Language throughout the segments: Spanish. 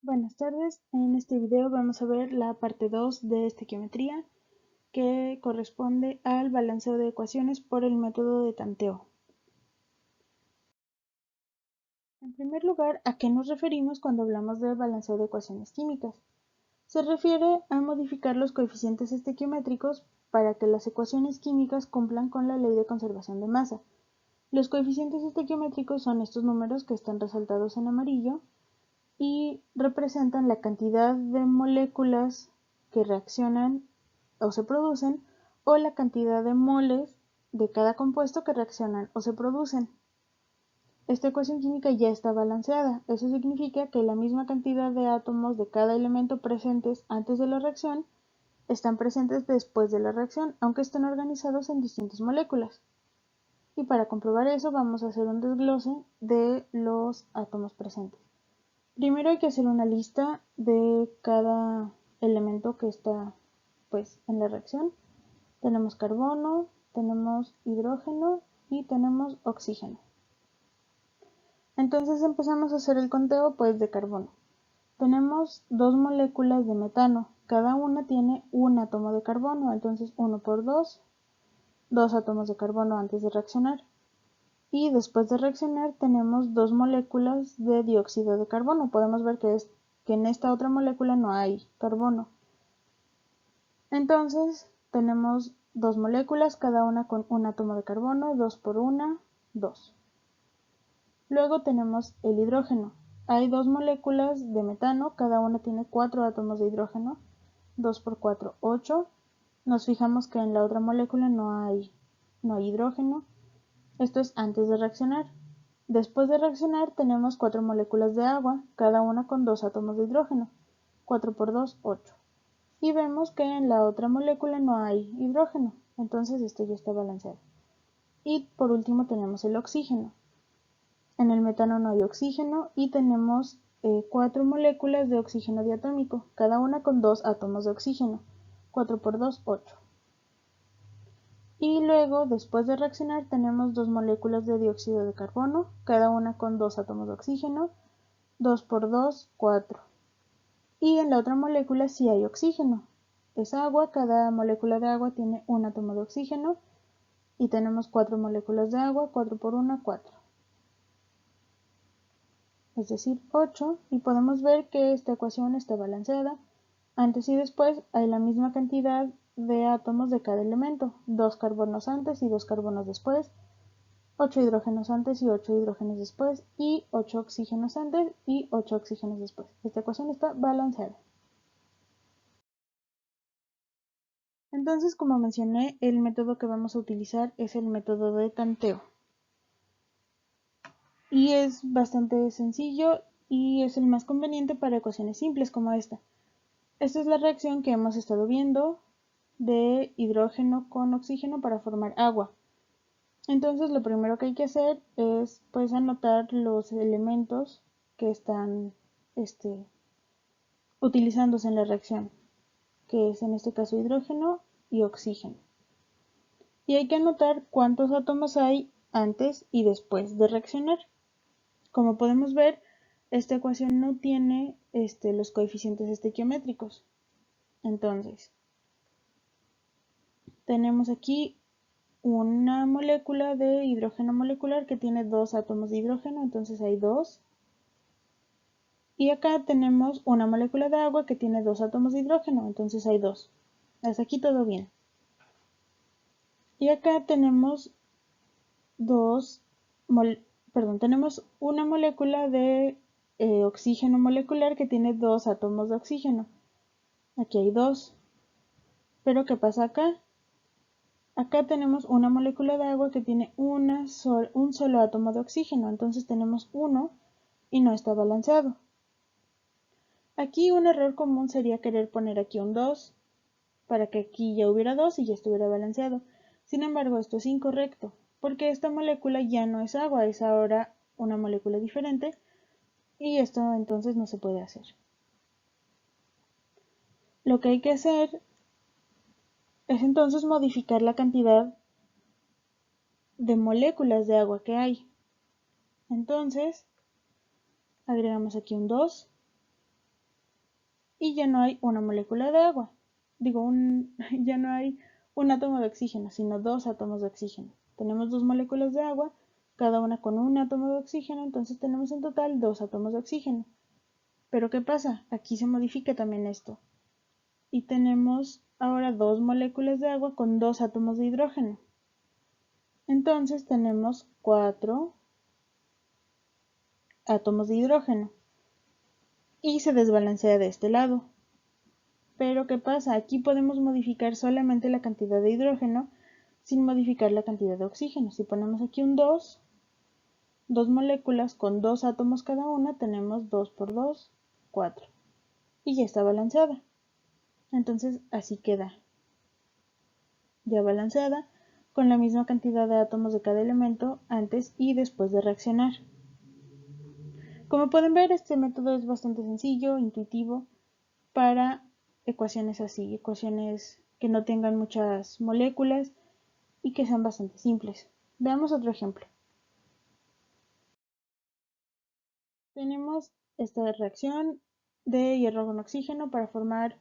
Buenas tardes, en este video vamos a ver la parte 2 de estequiometría que corresponde al balanceo de ecuaciones por el método de tanteo. En primer lugar, ¿a qué nos referimos cuando hablamos de balanceo de ecuaciones químicas? Se refiere a modificar los coeficientes estequiométricos para que las ecuaciones químicas cumplan con la ley de conservación de masa. Los coeficientes estequiométricos son estos números que están resaltados en amarillo y representan la cantidad de moléculas que reaccionan o se producen o la cantidad de moles de cada compuesto que reaccionan o se producen. Esta ecuación química ya está balanceada. Eso significa que la misma cantidad de átomos de cada elemento presentes antes de la reacción están presentes después de la reacción, aunque estén organizados en distintas moléculas. Y para comprobar eso vamos a hacer un desglose de los átomos presentes. Primero hay que hacer una lista de cada elemento que está en la reacción. Tenemos carbono, tenemos hidrógeno y tenemos oxígeno. Entonces empezamos a hacer el conteo de carbono. Tenemos dos moléculas de metano, cada una tiene un átomo de carbono, entonces 1 por 2, 2 átomos de carbono antes de reaccionar. Y después de reaccionar tenemos dos moléculas de dióxido de carbono. Podemos ver que en esta otra molécula no hay carbono. Entonces tenemos dos moléculas, cada una con un átomo de carbono, 2 por 1, 2. Luego tenemos el hidrógeno. Hay dos moléculas de metano, cada una tiene 4 átomos de hidrógeno, 2 por 4, 8. Nos fijamos que en la otra molécula no hay hidrógeno. Esto es antes de reaccionar. Después de reaccionar tenemos 4 moléculas de agua, cada una con 2 átomos de hidrógeno, 4 por 2, 8. Y vemos que en la otra molécula no hay hidrógeno, entonces esto ya está balanceado. Y por último tenemos el oxígeno. En el metano no hay oxígeno y tenemos 4 moléculas de oxígeno diatómico, cada una con 2 átomos de oxígeno, 4 por 2, 8. Y luego, después de reaccionar, tenemos dos moléculas de dióxido de carbono, cada una con 2 átomos de oxígeno, 2 por 2, 4. Y en la otra molécula sí hay oxígeno. Es agua, cada molécula de agua tiene un átomo de oxígeno y tenemos 4 moléculas de agua, 4 por 1, 4. Es decir, 8, y podemos ver que esta ecuación está balanceada. Antes y después hay la misma cantidad de átomos de cada elemento, 2 carbonos antes y 2 carbonos después, 8 hidrógenos antes y 8 hidrógenos después, y 8 oxígenos antes y 8 oxígenos después. Esta ecuación está balanceada. Entonces, como mencioné, el método que vamos a utilizar es el método de tanteo. Y es bastante sencillo y es el más conveniente para ecuaciones simples como esta. Esta es la reacción que hemos estado viendo de hidrógeno con oxígeno para formar agua. Entonces lo primero que hay que hacer es anotar los elementos que están utilizándose en la reacción, que es en este caso hidrógeno y oxígeno. Y hay que anotar cuántos átomos hay antes y después de reaccionar. Como podemos ver, esta ecuación no tiene los coeficientes estequiométricos. Entonces, tenemos aquí una molécula de hidrógeno molecular que tiene 2 átomos de hidrógeno, entonces hay 2. Y acá tenemos una molécula de agua que tiene 2 átomos de hidrógeno, entonces hay 2. Hasta aquí todo bien. Y acá tenemos tenemos una molécula de oxígeno molecular que tiene 2 átomos de oxígeno. Aquí hay 2. Pero ¿qué pasa acá? Acá tenemos una molécula de agua que tiene un solo átomo de oxígeno, entonces tenemos 1 y no está balanceado. Aquí un error común sería querer poner aquí un 2 para que aquí ya hubiera 2 y ya estuviera balanceado. Sin embargo, esto es incorrecto, porque esta molécula ya no es agua, es ahora una molécula diferente y esto entonces no se puede hacer. Lo que hay que hacer es entonces modificar la cantidad de moléculas de agua que hay. Entonces, agregamos aquí un 2 y ya no hay una molécula de agua. Ya no hay un átomo de oxígeno, sino dos átomos de oxígeno. Tenemos dos moléculas de agua, cada una con un átomo de oxígeno, entonces tenemos en total dos átomos de oxígeno. Pero ¿qué pasa? Aquí se modifica también esto. Y tenemos ahora dos moléculas de agua con dos átomos de hidrógeno. Entonces tenemos 4 átomos de hidrógeno. Y se desbalancea de este lado. Pero ¿qué pasa? Aquí podemos modificar solamente la cantidad de hidrógeno sin modificar la cantidad de oxígeno. Si ponemos aquí un 2, dos moléculas con dos átomos cada una, tenemos 2 por 2, 4. Y ya está balanceada. Entonces así queda ya balanceada, con la misma cantidad de átomos de cada elemento antes y después de reaccionar. Como pueden ver, este método es bastante sencillo, intuitivo, para ecuaciones así, ecuaciones que no tengan muchas moléculas y que sean bastante simples. Veamos otro ejemplo. Tenemos esta reacción de hierro con oxígeno para formar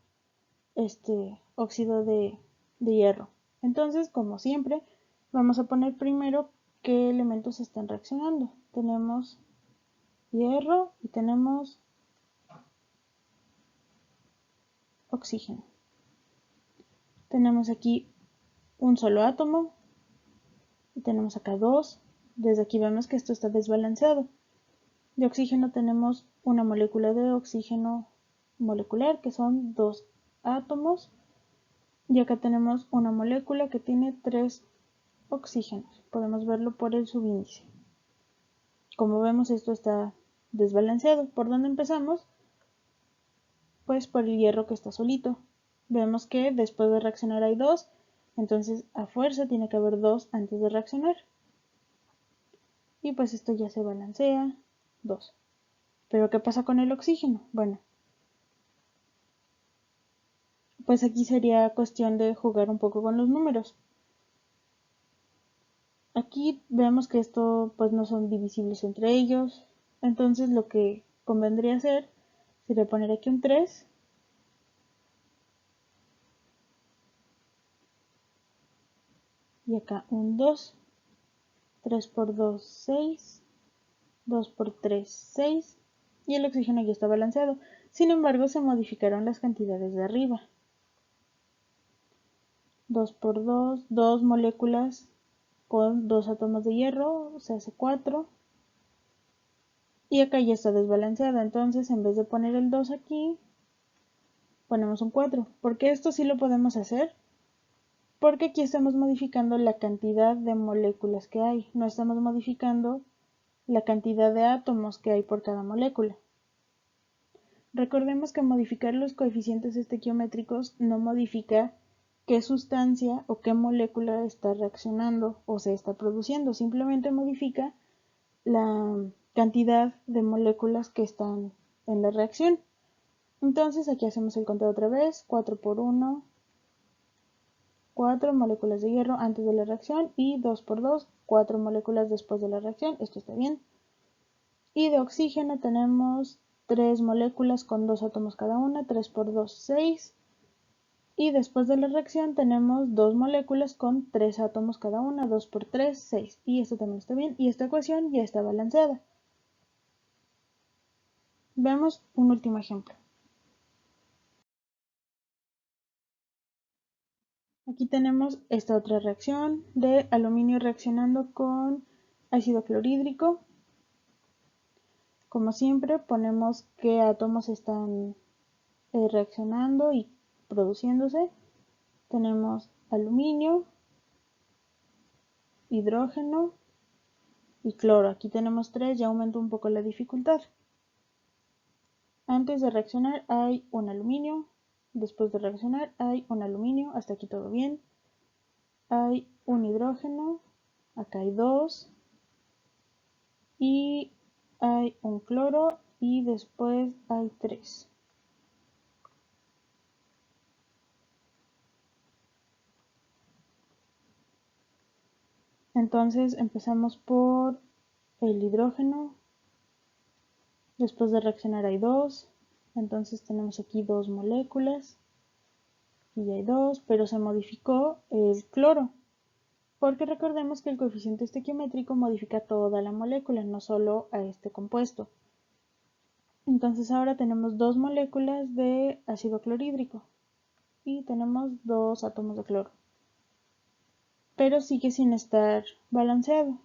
este óxido de hierro. Entonces, como siempre, vamos a poner primero qué elementos están reaccionando. Tenemos hierro y tenemos oxígeno. Tenemos aquí un solo átomo y tenemos acá dos. Desde aquí vemos que esto está desbalanceado. De oxígeno tenemos una molécula de oxígeno molecular, que son dos átomos. Y acá tenemos una molécula que tiene tres oxígenos. Podemos verlo por el subíndice. Como vemos, esto está desbalanceado. ¿Por dónde empezamos? Pues por el hierro que está solito. Vemos que después de reaccionar hay dos, entonces a fuerza tiene que haber dos antes de reaccionar. Y pues esto ya se balancea, 2. ¿Pero qué pasa con el oxígeno? Bueno, pues aquí sería cuestión de jugar un poco con los números. Aquí vemos que esto pues no son divisibles entre ellos, entonces lo que convendría hacer sería poner aquí un 3 y acá un 2. 3 por 2, 6. 2 por 3, 6. Y el oxígeno ya está balanceado. Sin embargo, se modificaron las cantidades de arriba. 2 por 2, 2 moléculas con 2 átomos de hierro, se hace 4. Y acá ya está desbalanceada, entonces en vez de poner el 2 aquí, ponemos un 4. ¿Por qué esto sí lo podemos hacer? Porque aquí estamos modificando la cantidad de moléculas que hay, no estamos modificando la cantidad de átomos que hay por cada molécula. Recordemos que modificar los coeficientes estequiométricos no modifica qué sustancia o qué molécula está reaccionando o se está produciendo, simplemente modifica la cantidad de moléculas que están en la reacción. Entonces aquí hacemos el conteo otra vez, 4 por 1, 4 moléculas de hierro antes de la reacción y 2 por 2, 4 moléculas después de la reacción, esto está bien. Y de oxígeno tenemos 3 moléculas con 2 átomos cada una, 3 por 2, 6. Y después de la reacción tenemos 2 moléculas con 3 átomos cada una, 2 por 3, 6. Y esto también está bien, y esta ecuación ya está balanceada. Veamos un último ejemplo. Aquí tenemos esta otra reacción de aluminio reaccionando con ácido clorhídrico. Como siempre, ponemos qué átomos están reaccionando y produciéndose. Tenemos aluminio, hidrógeno y cloro. Aquí tenemos 3, ya aumentó un poco la dificultad. Antes de reaccionar hay un aluminio, después de reaccionar hay un aluminio, hasta aquí todo bien. Hay un hidrógeno, acá hay 2 y hay un cloro y después hay 3. Entonces empezamos por el hidrógeno, después de reaccionar hay 2, Entonces tenemos aquí dos moléculas, y ya hay dos, pero se modificó el cloro, porque recordemos que el coeficiente estequiométrico modifica toda la molécula, no solo a este compuesto. Entonces ahora tenemos dos moléculas de ácido clorhídrico y tenemos dos átomos de cloro, pero sigue sin estar balanceado.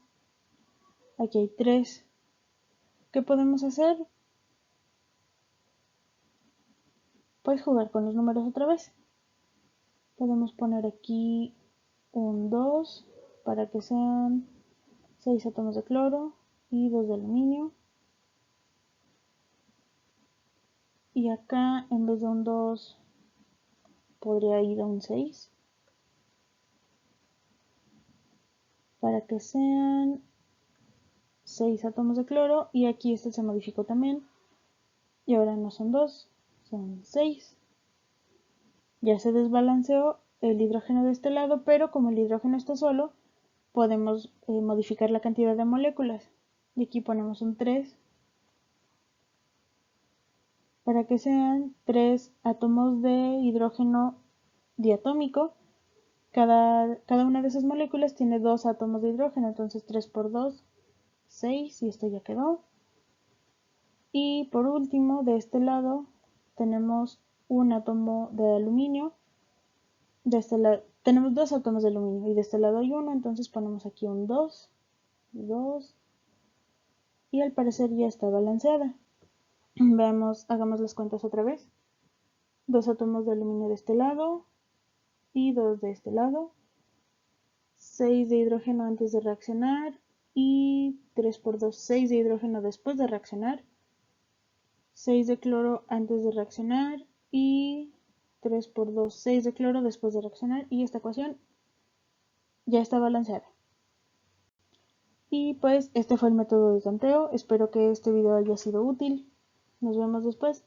Aquí hay tres. ¿Qué podemos hacer? Pues jugar con los números otra vez. Podemos poner aquí un 2 para que sean 6 átomos de cloro y 2 de aluminio. Y acá en vez de un 2 podría ir a un 6 para que sean 6 átomos de cloro, y aquí este se modificó también y ahora no son 2, son 6. Ya se desbalanceó el hidrógeno de este lado, pero como el hidrógeno está solo, podemos modificar la cantidad de moléculas. Y aquí ponemos un 3 para que sean 3 átomos de hidrógeno diatómico. Cada una de esas moléculas tiene 2 átomos de hidrógeno, entonces 3 por 2, 6, y esto ya quedó. Y por último, de este lado, tenemos un átomo de aluminio. De este lado, tenemos dos átomos de aluminio y de este lado hay uno, entonces ponemos aquí un 2, 2, y al parecer ya está balanceada. Veamos, hagamos las cuentas otra vez. Dos átomos de aluminio de este lado y dos de este lado. 6 de hidrógeno antes de reaccionar y 3 por 2, 6 de hidrógeno después de reaccionar. 6 de cloro antes de reaccionar y 3 por 2, 6 de cloro después de reaccionar, y esta ecuación ya está balanceada. Y pues este fue el método de tanteo. Espero que este video haya sido útil. Nos vemos después.